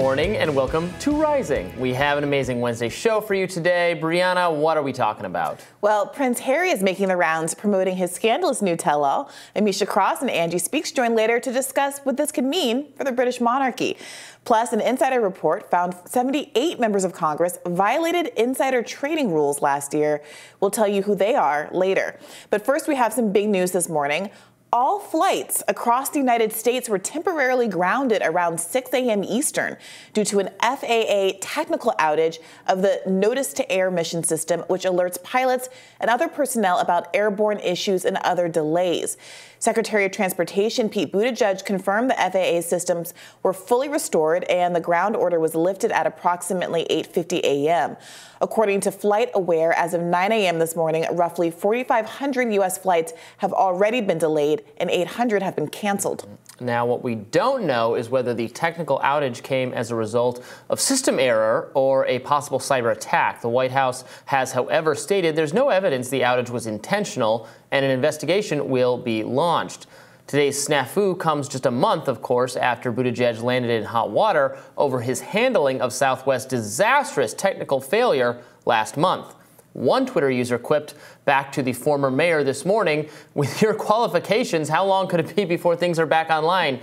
morning and welcome to Rising. We have an amazing Wednesday show for you today. Briahna, what are we talking about? Well, Prince Harry is making the rounds promoting his scandalous new tell-all. Amisha Cross and Angie Speaks join later to discuss what this could mean for the British monarchy. Plus, an insider report found 78 members of Congress violated insider trading rules last year. We'll tell you who they are later. But first, we have some big news this morning. All flights across the United States were temporarily grounded around 6 a.m. Eastern due to an FAA technical outage of the Notice to Air mission system, which alerts pilots and other personnel about airborne issues and other delays. Secretary of Transportation Pete Buttigieg confirmed the FAA systems were fully restored and the ground order was lifted at approximately 8:50 a.m. According to FlightAware, as of 9 a.m. this morning, roughly 4,500 U.S. flights have already been delayed and 800 have been canceled. Now, what we don't know is whether the technical outage came as a result of system error or a possible cyber attack. The White House has, however, stated there's no evidence the outage was intentional and an investigation will be launched. Today's snafu comes just a month, of course, after Buttigieg landed in hot water over his handling of Southwest's disastrous technical failure last month. One Twitter user quipped back to the former mayor this morning, with your qualifications, how long could it be before things are back online?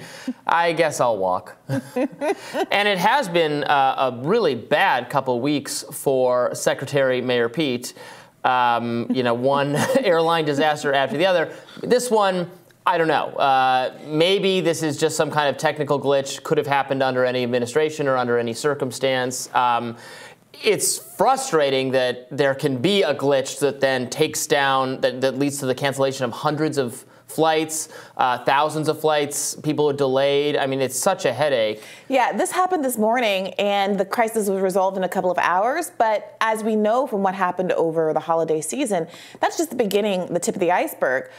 I guess I'll walk. And it has been a really bad couple weeks for Secretary Mayor Pete. One airline disaster after the other. This one, I don't know. Maybe this is just some kind of technical glitch. Could have happened under any administration or under any circumstance. It's frustrating that there can be a glitch that then takes down, that leads to the cancellation of hundreds of flights, thousands of flights, people are delayed. I mean, it's such a headache. Yeah, this happened this morning, and the crisis was resolved in a couple of hours. But as we know from what happened over the holiday season, that's just the beginning, the tip of the iceberg.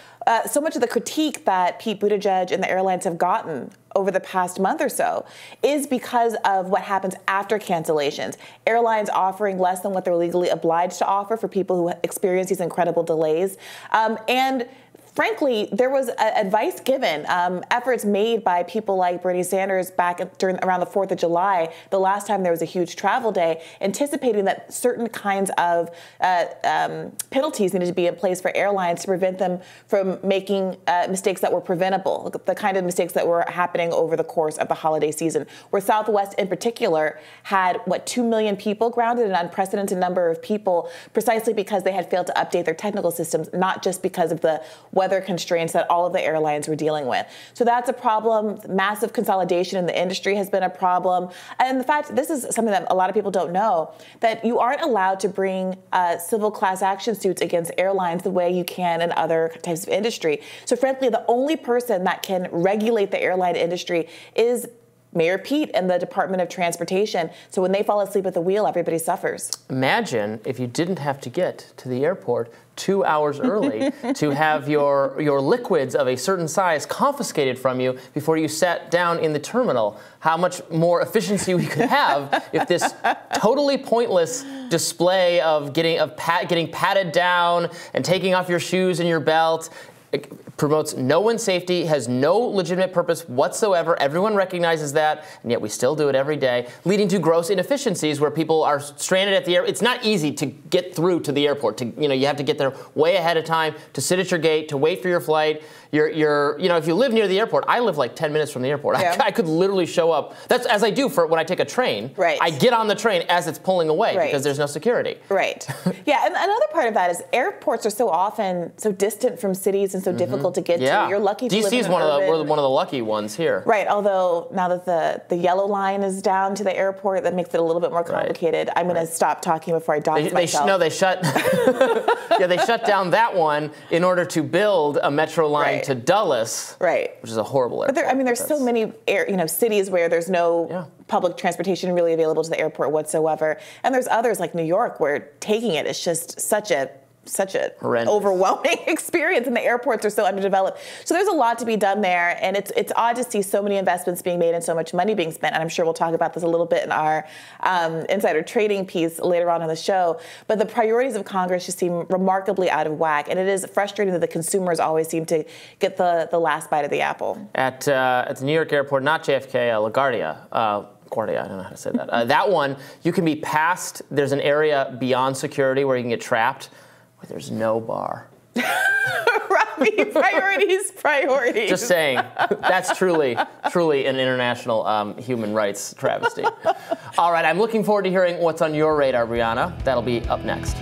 So much of the critique that Pete Buttigieg and the airlines have gotten over the past month or so is because of what happens after cancellations. Airlines offering less than what they're legally obliged to offer for people who experience these incredible delays. And frankly, there was advice given, efforts made by people like Bernie Sanders back around the 4th of July, the last time there was a huge travel day, anticipating that certain kinds of penalties needed to be in place for airlines to prevent them from making mistakes that were preventable, the kind of mistakes that were happening over the course of the holiday season, where Southwest in particular had, 2 million people grounded, an unprecedented number of people, precisely because they had failed to update their technical systems, not just because of the weather constraints that all of the airlines were dealing with. So that's a problem. Massive consolidation in the industry has been a problem. And the fact, this is something that a lot of people don't know, that you aren't allowed to bring civil class action suits against airlines the way you can in other types of industry. So frankly, the only person that can regulate the airline industry is Mayor Pete and the Department of Transportation. So when they fall asleep at the wheel, everybody suffers. Imagine if you didn't have to get to the airport 2 hours early to have your liquids of a certain size confiscated from you before you sat down in the terminal. How much more efficiency we could have if this totally pointless display of getting patted down and taking off your shoes and your belt. It promotes no one's safety, has no legitimate purpose whatsoever. Everyone recognizes that, and yet we still do it every day, leading to gross inefficiencies where people are stranded at the airport. It's not easy to get through to the airport. You have to get there way ahead of time, to sit at your gate, to wait for your flight. If you live near the airport, I live like 10 minutes from the airport. Yeah. I could literally show up. That's as I do for when I take a train. Right. I get on the train as it's pulling away because there's no security. Right. Yeah, and another part of that is airports are so often so distant from cities and so difficult to get to. You're lucky to live in an urban. We're one of the lucky ones here. Right, although now that the yellow line is down to the airport, that makes it a little bit more complicated. Right. I'm going to stop talking before I dox myself. They shut they shut down that one in order to build a metro line to Dulles, which is a horrible airport. But there's so many cities where there's no public transportation really available to the airport whatsoever. And there's others like New York where taking it is just such a horrendous, overwhelming experience, and the airports are so underdeveloped. So there's a lot to be done there, and it's odd to see so many investments being made and so much money being spent. And I'm sure we'll talk about this a little bit in our insider trading piece later on in the show. But the priorities of Congress just seem remarkably out of whack, and it is frustrating that the consumers always seem to get the last bite of the apple. At the New York airport, not JFK, LaGuardia. Cordia, I don't know how to say that. That one, you can be past, there's an area beyond security where you can get trapped, where there's no bar. Robby, priorities. Just saying, that's truly an international human rights travesty. All right, I'm looking forward to hearing what's on your radar, Briahna. That'll be up next.